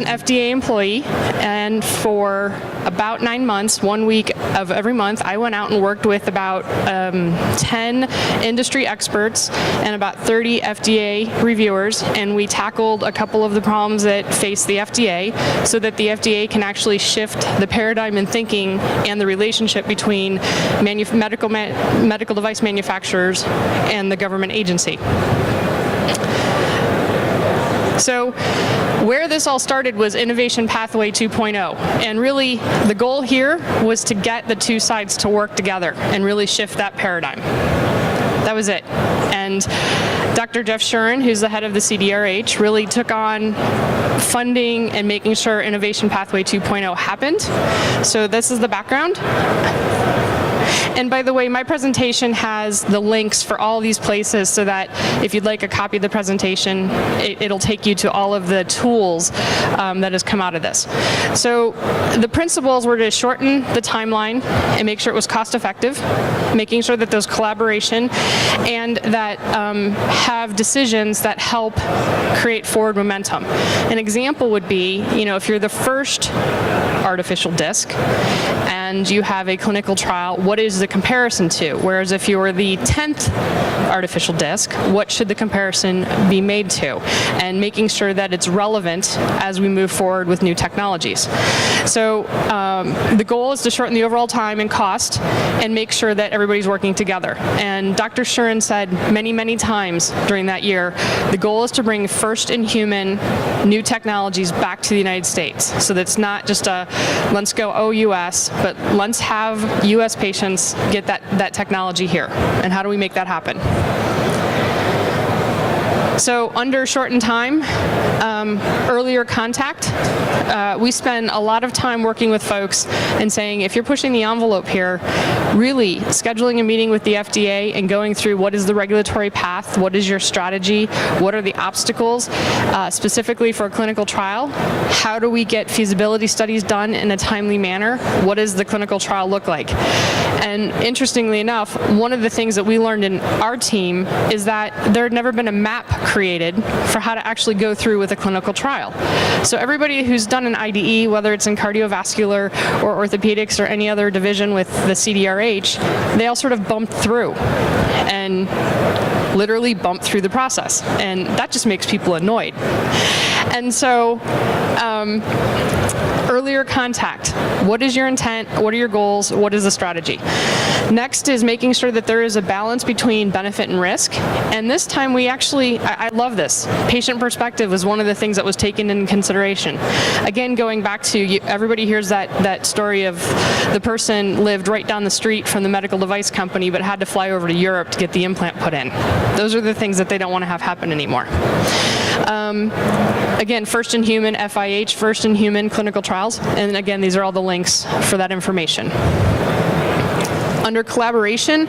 an FDA employee, and for about 9 months, 1 week of every month, I went out and worked with about 10 industry experts and about 30 FDA reviewers, and we tackled a couple of the problems that face the FDA so that the FDA can actually shift the paradigm in thinking and the relationship between medical device manufacturers and the government agency. So where this all started was Innovation Pathway 2.0, and really the goal here was to get the two sides to work together and really shift that paradigm. That was it. And Dr. Jeff Shuren, who's the head of the CDRH, really took on funding and making sure Innovation Pathway 2.0 happened. So this is the background. And by the way, my presentation has the links for all these places so that if you'd like a copy of the presentation, it'll take you to all of the tools that has come out of this. So the principles were to shorten the timeline and make sure it was cost effective, making sure that there's collaboration and that have decisions that help create forward momentum. An example would be, if you're the first artificial disc and you have a clinical trial, what is the comparison to? Whereas if you're the 10th artificial disc, what should the comparison be made to? And making sure that it's relevant as we move forward with new technologies. So the goal is to shorten the overall time and cost and make sure that everybody's working together. And Dr. Shuren said many, many times during that year, the goal is to bring first-in-human new technologies back to the United States. So that's not just a let's go OUS, but let's have US patients get that technology here. And how do we make that happen? So under shortened time, earlier contact, we spend a lot of time working with folks and saying, if you're pushing the envelope here, really scheduling a meeting with the FDA and going through what is the regulatory path, what is your strategy, what are the obstacles, specifically for a clinical trial, how do we get feasibility studies done in a timely manner, what does the clinical trial look like? And interestingly enough, one of the things that we learned in our team is that there had never been a map created for how to actually go through with a clinical trial. So everybody who's done an IDE, whether it's in cardiovascular or orthopedics or any other division with the CDRH, they all sort of bumped through and literally bumped through the process. And that just makes people annoyed. And so earlier contact. What is your intent? What are your goals? What is the strategy? Next is making sure that there is a balance between benefit and risk. And this time we actually, I love this. Patient perspective was one of the things that was taken into consideration. Again, going back to, everybody hears that story of the person lived right down the street from the medical device company but had to fly over to Europe to get the implant put in. Those are the things that they don't want to have happen anymore. Again, first in human FIH, first in human clinical trials, and again, these are all the links for that information. Under collaboration,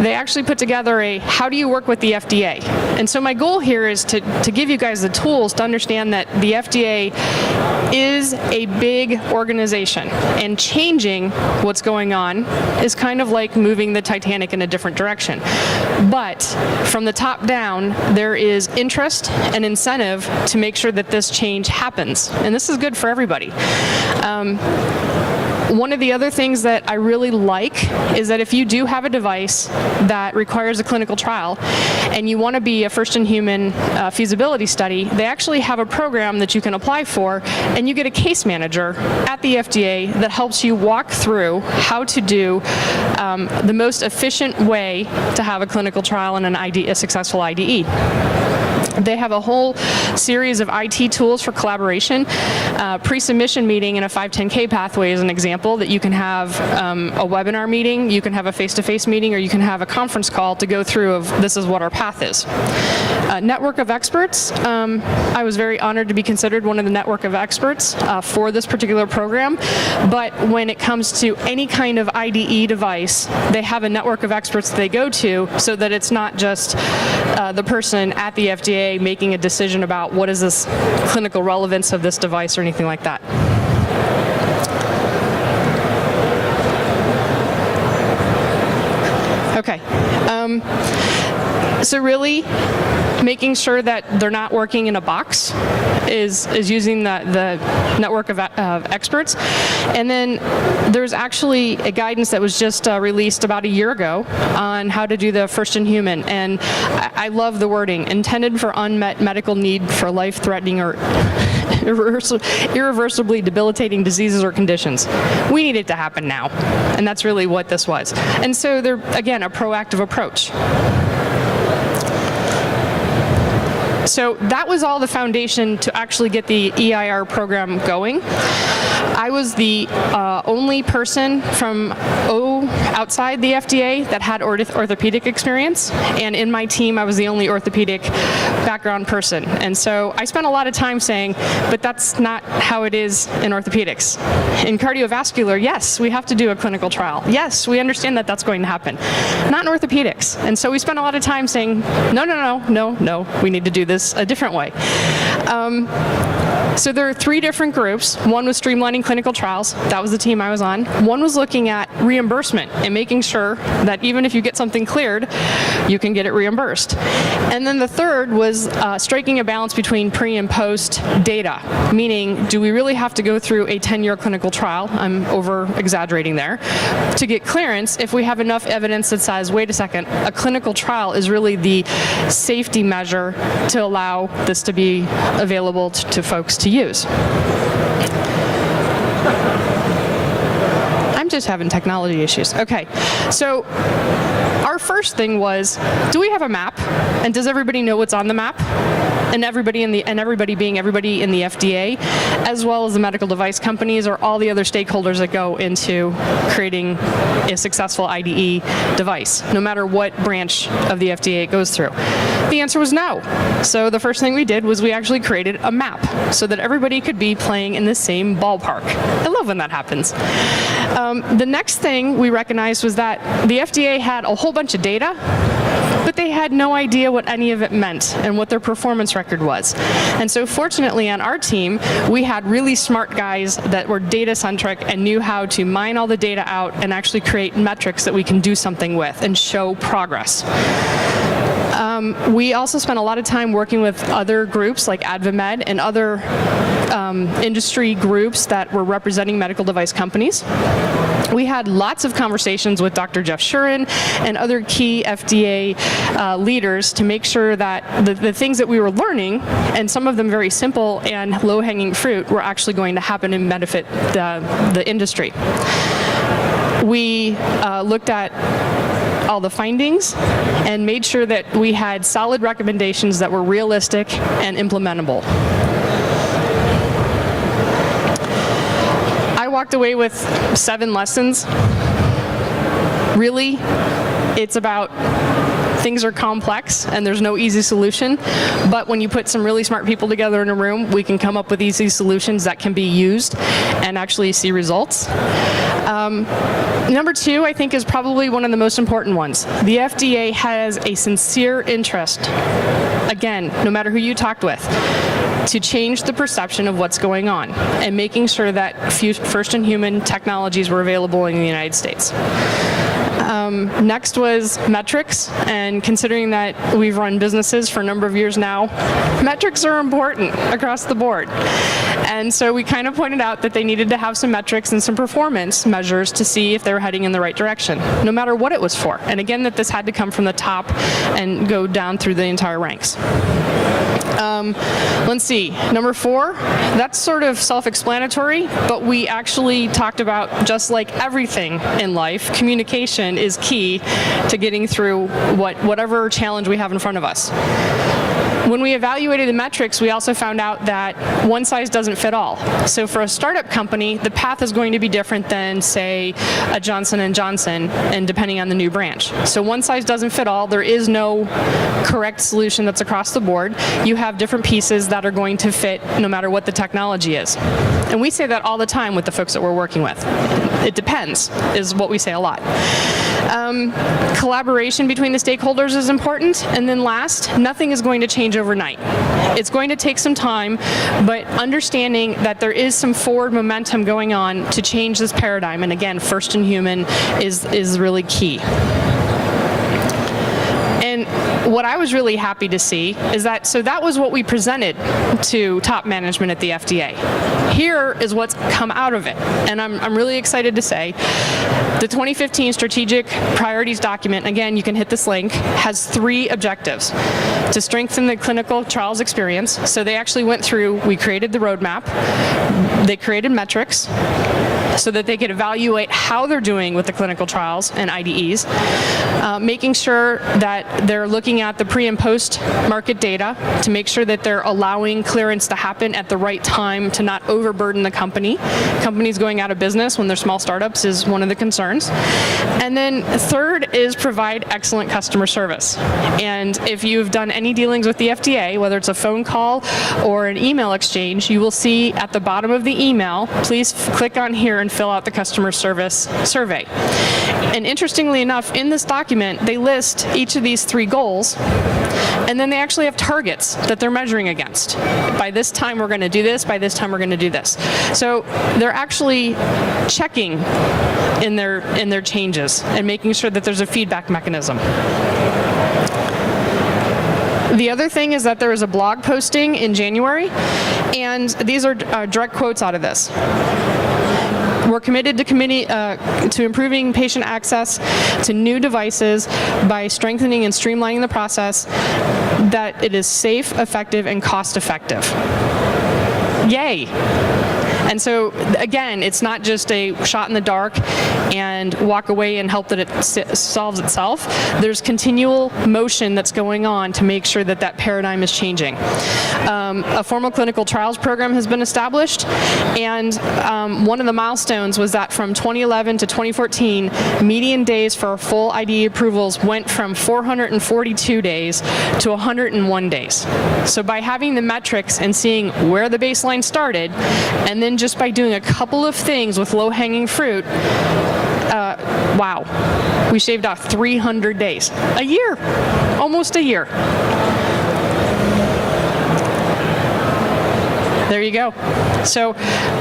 they actually put together a how do you work with the FDA? And so my goal here is to give you guys the tools to understand that the FDA is a big organization, and changing what's going on is kind of like moving the Titanic in a different direction. But from the top down, there is interest and incentive to make sure that this change happens. And this is good for everybody. One of the other things that I really like is that if you do have a device that requires a clinical trial and you want to be a first-in-human feasibility study, they actually have a program that you can apply for, and you get a case manager at the FDA that helps you walk through how to do the most efficient way to have a clinical trial and a successful IDE. They have a whole series of IT tools for collaboration. Pre-submission meeting in a 510K pathway is an example that you can have a webinar meeting, you can have a face-to-face meeting, or you can have a conference call to go through of this is what our path is. Network of experts. I was very honored to be considered one of the network of experts for this particular program, but when it comes to any kind of IDE device, they have a network of experts that they go to so that it's not just the person at the FDA making a decision about what is this clinical relevance of this device or anything like that. Okay, So really, making sure that they're not working in a box is using the network of experts. And then there's actually a guidance that was just released about a year ago on how to do the first in human. And I love the wording, intended for unmet medical need for life-threatening or irreversibly debilitating diseases or conditions. We need it to happen now. And that's really what this was. And so they're, again, a proactive approach. So that was all the foundation to actually get the EIR program going. I was the only person from outside the FDA that had orthopedic experience, and in my team I was the only orthopedic background person. And so I spent a lot of time saying, but that's not how it is in orthopedics. In cardiovascular, yes, we have to do a clinical trial. Yes, we understand that that's going to happen. Not in orthopedics. And so we spent a lot of time saying, no, we need to do this a different way. So there are 3 different groups. One was streamlining clinical trials. That was the team I was on. One was looking at reimbursement and making sure that even if you get something cleared, you can get it reimbursed. And then the third was striking a balance between pre and post data, meaning do we really have to go through a 10-year clinical trial, I'm over-exaggerating there, to get clearance if we have enough evidence that says, wait a second, a clinical trial is really the safety measure to allow this to be available to folks to use. I'm just having technology issues. Okay, so our first thing was, do we have a map? And does everybody know what's on the map? And everybody being everybody in the FDA, as well as the medical device companies or all the other stakeholders that go into creating a successful IDE device, no matter what branch of the FDA it goes through. The answer was no. So the first thing we did was we actually created a map so that everybody could be playing in the same ballpark. I love when that happens. The next thing we recognized was that the FDA had a whole bunch of data, but they had no idea what any of it meant and what their performance record was. And so fortunately on our team, we had really smart guys that were data-centric and knew how to mine all the data out and actually create metrics that we can do something with and show progress. We also spent a lot of time working with other groups like AdvaMed and other industry groups that were representing medical device companies. We had lots of conversations with Dr. Jeff Shuren and other key FDA leaders to make sure that the things that we were learning, and some of them very simple and low-hanging fruit, were actually going to happen and benefit the industry. We looked at all the findings and made sure that we had solid recommendations that were realistic and implementable. I walked away with 7 lessons. Really, it's about things are complex and there's no easy solution, but when you put some really smart people together in a room, we can come up with easy solutions that can be used and actually see results. Number 2, I think, is probably one of the most important ones. The FDA has a sincere interest, again, no matter who you talked with, to change the perception of what's going on and making sure that first-in-human technologies were available in the United States. Next was metrics, and considering that we've run businesses for a number of years now, metrics are important across the board. And so we kind of pointed out that they needed to have some metrics and some performance measures to see if they were heading in the right direction, no matter what it was for. And again, that this had to come from the top and go down through the entire ranks. Let's see, number 4, that's sort of self-explanatory, but we actually talked about, just like everything in life, communication is key to getting through whatever challenge we have in front of us. When we evaluated the metrics, we also found out that one size doesn't fit all. So for a startup company, the path is going to be different than, say, a Johnson & Johnson, and depending on the new branch. So one size doesn't fit all. There is no correct solution that's across the board. You have different pieces that are going to fit no matter what the technology is. And we say that all the time with the folks that we're working with. It depends, is what we say a lot. Collaboration between the stakeholders is important. And then last, nothing is going to change overnight. It's going to take some time, but understanding that there is some forward momentum going on to change this paradigm, and again, first in human is really key. what I was really happy to see is that, so that was what we presented to top management at the FDA. Here is what's come out of it. And I'm really excited to say the 2015 Strategic Priorities document, again, you can hit this link, has 3 objectives. To strengthen the clinical trials experience. So they actually went through, we created the roadmap, they created metrics, so that they could evaluate how they're doing with the clinical trials and IDEs, making sure that they're looking at the pre and post market data to make sure that they're allowing clearance to happen at the right time to not overburden the company. Companies going out of business when they're small startups is one of the concerns. And then third is provide excellent customer service. And if you've done any dealings with the FDA, whether it's a phone call or an email exchange, you will see at the bottom of the email, please click on here and fill out the customer service survey. And interestingly enough, in this document, they list each of these 3 goals, and then they actually have targets that they're measuring against. By this time, we're going to do this. By this time, we're going to do this. So they're actually checking in their changes and making sure that there's a feedback mechanism. The other thing is that there was a blog posting in January, and these are direct quotes out of this. We're committed to improving patient access to new devices by strengthening and streamlining the process that it is safe, effective, and cost-effective. Yay! And so, again, it's not just a shot in the dark and walk away and hope that it solves itself. There's continual motion that's going on to make sure that that paradigm is changing. A formal clinical trials program has been established, and one of the milestones was that from 2011 to 2014, median days for full IDE approvals went from 442 days to 101 days. So by having the metrics and seeing where the baseline started, and then just by doing a couple of things with low-hanging fruit, wow, we shaved off 300 days. A year, almost a year. There you go. So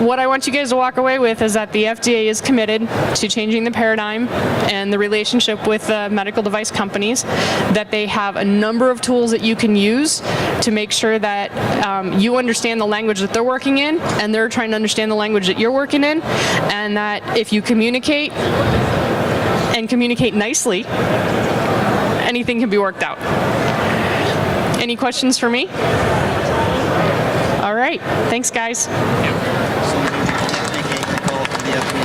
what I want you guys to walk away with is that the FDA is committed to changing the paradigm and the relationship with medical device companies, that they have a number of tools that you can use to make sure that you understand the language that they're working in, and they're trying to understand the language that you're working in, and that if you communicate and communicate nicely, anything can be worked out. Any questions for me? All right. Thanks, guys. Thank you.